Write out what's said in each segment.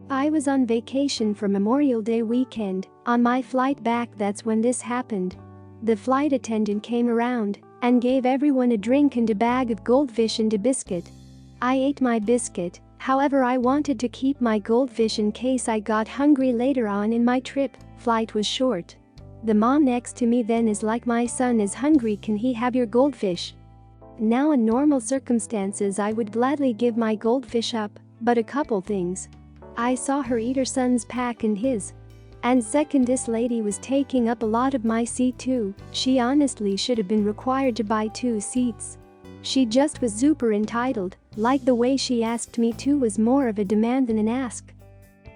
I was on vacation for Memorial Day weekend. On my flight back, that's when this happened. The flight attendant came around and gave everyone a drink and a bag of Goldfish and a biscuit. I ate my biscuit, however I wanted to keep my Goldfish in case I got hungry later on in my trip. Flight was short. The mom next to me then is like, "My son is hungry, can he have your Goldfish?" Now in normal circumstances I would gladly give my Goldfish up, but a couple things. I saw her eat her son's pack and his. And second, this lady was taking up a lot of my seat too. She honestly should have been required to buy 2 seats. She just was super entitled, like the way she asked me to was more of a demand than an ask.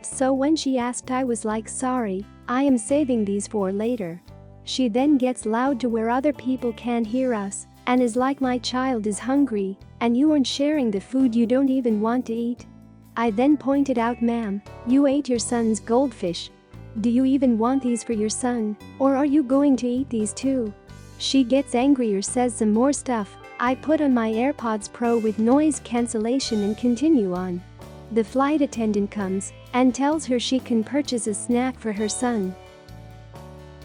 So when she asked I was like, "Sorry, I am saving these for later." She then gets loud to where other people can't hear us and is like, "My child is hungry and you aren't sharing the food you don't even want to eat." I then pointed out, "Ma'am, you ate your son's Goldfish. Do you even want these for your son, or are you going to eat these too?" She gets angrier, says some more stuff. I put on my AirPods Pro with noise cancellation and continue on. The flight attendant comes and tells her she can purchase a snack for her son.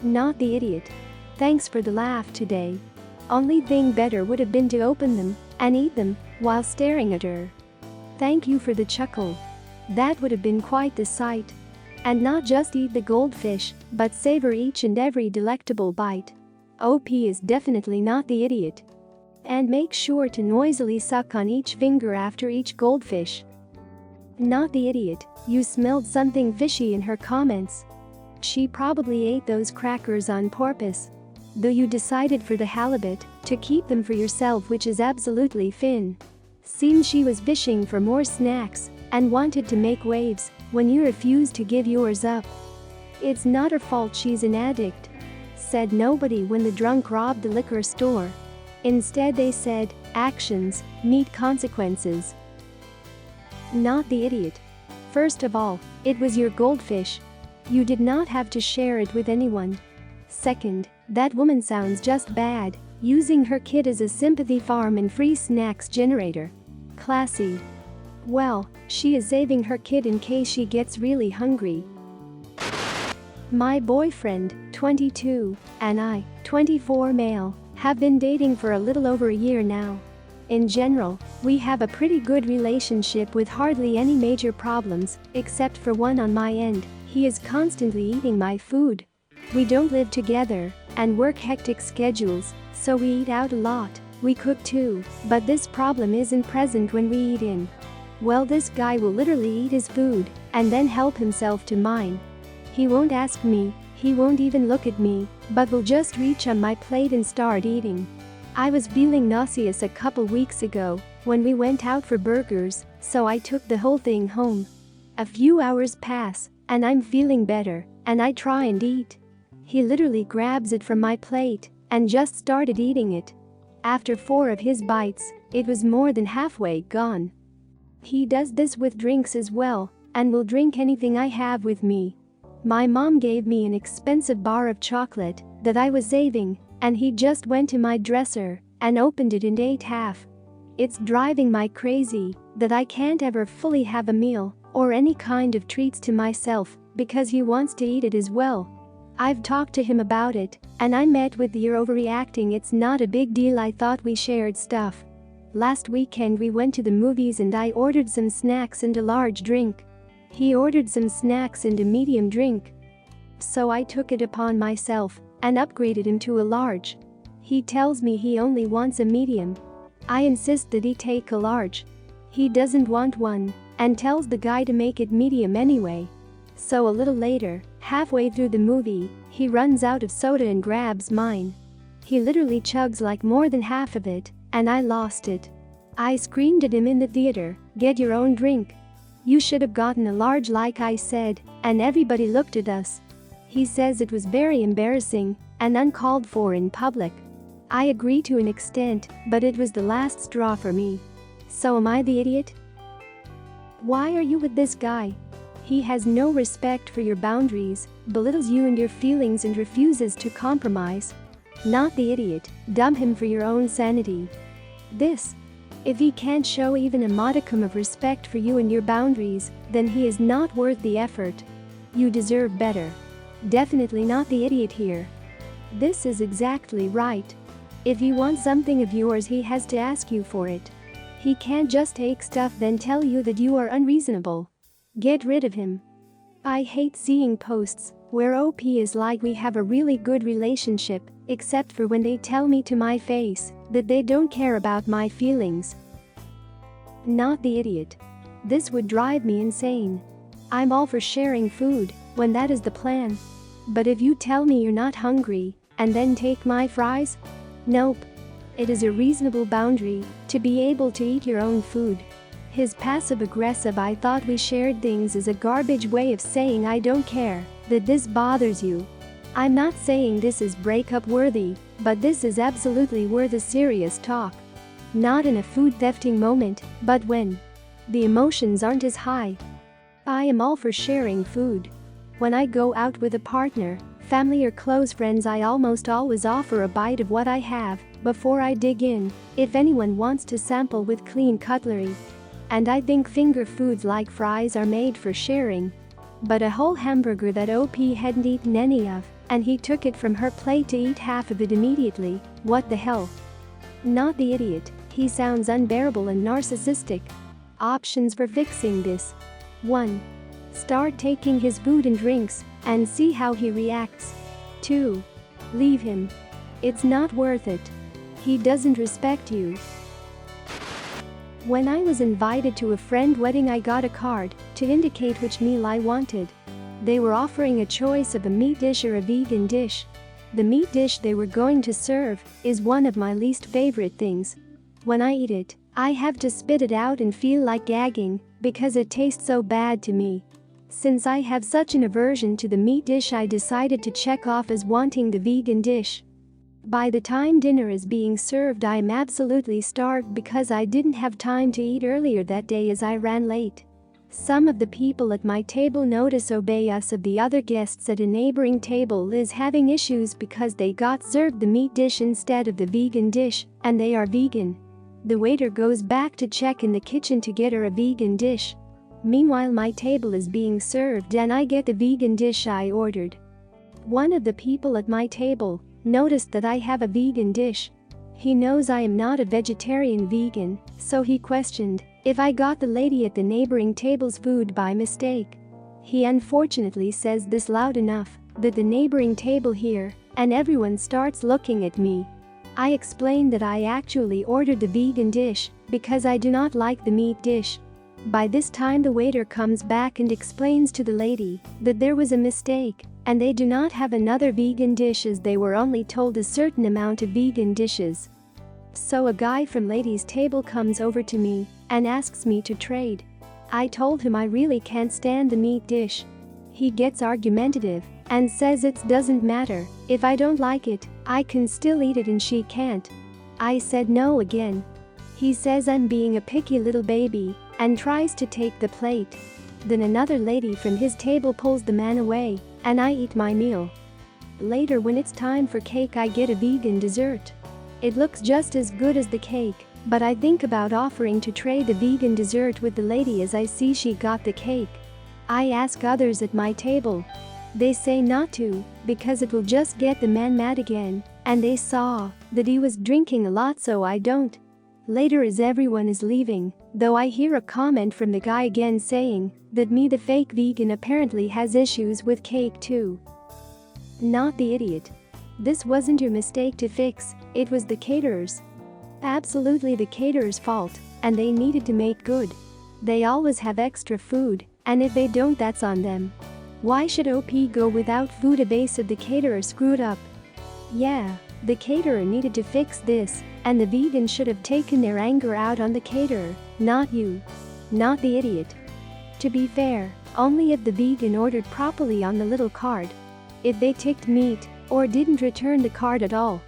Not the idiot. Thanks for the laugh today. Only thing better would have been to open them and eat them while staring at her. Thank you for the chuckle. That would have been quite the sight. And not just eat the Goldfish, but savor each and every delectable bite. OP is definitely not the idiot. And make sure to noisily suck on each finger after each Goldfish. Not the idiot, you smelled something fishy in her comments. She probably ate those crackers on purpose. Though you decided for the halibut to keep them for yourself, which is absolutely fin. Seems she was fishing for more snacks and wanted to make waves when you refused to give yours up. It's not her fault she's an addict. Said nobody when the drunk robbed the liquor store. Instead they said, actions meet consequences. Not the idiot. First of all, it was your Goldfish. You did not have to share it with anyone. Second, that woman sounds just bad, using her kid as a sympathy farm and free snacks generator. Classy. Well, she is saving her kid in case she gets really hungry. My boyfriend, 22, and I, 24 male, have been dating for a little over a year now. In general, we have a pretty good relationship with hardly any major problems, except for one on my end. He is constantly eating my food. We don't live together and work hectic schedules, so we eat out a lot. We cook too, but this problem isn't present when we eat in. Well, this guy will literally eat his food and then help himself to mine. He won't ask me, he won't even look at me, but will just reach on my plate and start eating. I was feeling nauseous a couple weeks ago when we went out for burgers, so I took the whole thing home. A few hours pass and I'm feeling better and I try and eat. He literally grabs it from my plate and just started eating it. After 4 of his bites, it was more than halfway gone. He does this with drinks as well and will drink anything I have with me. My mom gave me an expensive bar of chocolate that I was saving, and he just went to my dresser and opened it and ate half. It's driving me crazy that I can't ever fully have a meal or any kind of treats to myself because he wants to eat it as well. I've talked to him about it and I met with "You're overreacting, it's not a big deal, I thought we shared stuff." Last weekend we went to the movies and I ordered some snacks and a large drink. He ordered some snacks and a medium drink. So I took it upon myself and upgraded him to a large. He tells me he only wants a medium. I insist that he take a large. He doesn't want one and tells the guy to make it medium anyway. So a little later, halfway through the movie, he runs out of soda and grabs mine. He literally chugs like more than half of it, and I lost it. I screamed at him in the theater, "Get your own drink. You should have gotten a large like I said," and everybody looked at us. He says it was very embarrassing and uncalled for in public. I agree to an extent, but it was the last straw for me. So am I the idiot? Why are you with this guy? He has no respect for your boundaries, belittles you and your feelings and refuses to compromise. Not the idiot, dump him for your own sanity. If he can't show even a modicum of respect for you and your boundaries, then he is not worth the effort. You deserve better. Definitely not the idiot here. This is exactly right. If he wants something of yours, he has to ask you for it. He can't just take stuff then tell you that you are unreasonable. Get rid of him. I hate seeing posts where OP is like we have a really good relationship, except for when they tell me to my face that they don't care about my feelings. Not the idiot. This would drive me insane. I'm all for sharing food when that is the plan. But if you tell me you're not hungry and then take my fries? Nope. It is a reasonable boundary to be able to eat your own food. His passive-aggressive "I thought we shared things" is a garbage way of saying I don't care that this bothers you. I'm not saying this is breakup worthy, but this is absolutely worth a serious talk. Not in a food thefting moment, but when the emotions aren't as high. I am all for sharing food. When I go out with a partner, family or close friends, I almost always offer a bite of what I have before I dig in, if anyone wants to sample with clean cutlery. And I think finger foods like fries are made for sharing. But a whole hamburger that OP hadn't eaten any of, and he took it from her plate to eat half of it immediately, what the hell? Not the idiot, he sounds unbearable and narcissistic. Options for fixing this. 1. Start taking his food and drinks, and see how he reacts. 2. Leave him. It's not worth it. He doesn't respect you. When I was invited to a friend wedding, I got a card to indicate which meal I wanted. They were offering a choice of a meat dish or a vegan dish. The meat dish they were going to serve is one of my least favorite things. When I eat it, I have to spit it out and feel like gagging because it tastes so bad to me. Since I have such an aversion to the meat dish, I decided to check off as wanting the vegan dish. By the time dinner is being served, I am absolutely starved because I didn't have time to eat earlier that day as I ran late. Some of the people at my table notice us of the other guests at a neighboring table is having issues because they got served the meat dish instead of the vegan dish, and they are vegan. The waiter goes back to check in the kitchen to get her a vegan dish. Meanwhile, my table is being served and I get the vegan dish I ordered. One of the people at my table noticed that I have a vegan dish. He knows I am not a vegetarian vegan, so he questioned if I got the lady at the neighboring table's food by mistake. He unfortunately says this loud enough that the neighboring table hear, and everyone starts looking at me. I explain that I actually ordered the vegan dish because I do not like the meat dish. By this time the waiter comes back and explains to the lady that there was a mistake and they do not have another vegan dish as they were only told a certain amount of vegan dishes. So a guy from ladies' table comes over to me and asks me to trade. I told him I really can't stand the meat dish. He gets argumentative and says it doesn't matter, if I don't like it, I can still eat it and she can't. I said no again. He says I'm being a picky little baby and tries to take the plate. Then another lady from his table pulls the man away and I eat my meal. Later, when it's time for cake, I get a vegan dessert. It looks just as good as the cake, but I think about offering to trade the vegan dessert with the lady as I see she got the cake. I ask others at my table. They say not to, because it will just get the man mad again, and they saw that he was drinking a lot, so I don't. Later, as everyone is leaving, though, I hear a comment from the guy again saying that me, the fake vegan, apparently has issues with cake too. Not the idiot. This wasn't your mistake to fix, it was the caterers. Absolutely the caterers' fault, and they needed to make good. They always have extra food, and if they don't, that's on them. Why should OP go without food? A base of the caterer screwed up. Yeah, the caterer needed to fix this, and the vegan should have taken their anger out on the caterer, not you. Not the idiot. To be fair, only if the vegan ordered properly on the little card. If they ticked meat, or didn't return the card at all.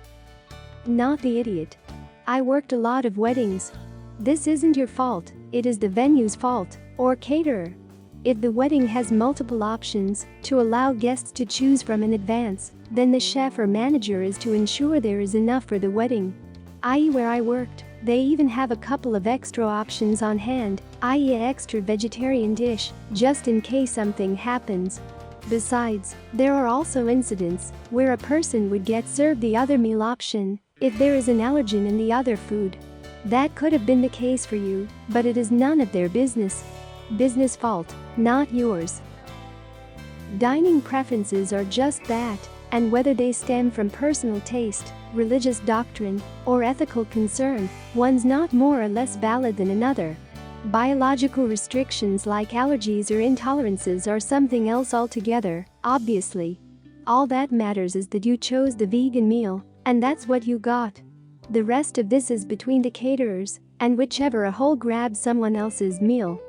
Not the idiot. I worked a lot of weddings. This isn't your fault, it is the venue's fault, or caterer. If the wedding has multiple options to allow guests to choose from in advance, then the chef or manager is to ensure there is enough for the wedding. I.e., where I worked, They even have a couple of extra options on hand, i.e. an extra vegetarian dish, just in case something happens. Besides, there are also incidents where a person would get served the other meal option if there is an allergen in the other food. That could have been the case for you, but it is none of their business. Business fault, not yours. Dining preferences are just that, and whether they stem from personal taste, religious doctrine, or ethical concern, one's not more or less valid than another. Biological restrictions like allergies or intolerances are something else altogether, obviously. All that matters is that you chose the vegan meal, and that's what you got. The rest of this is between the caterers, and whichever a whole grabs someone else's meal.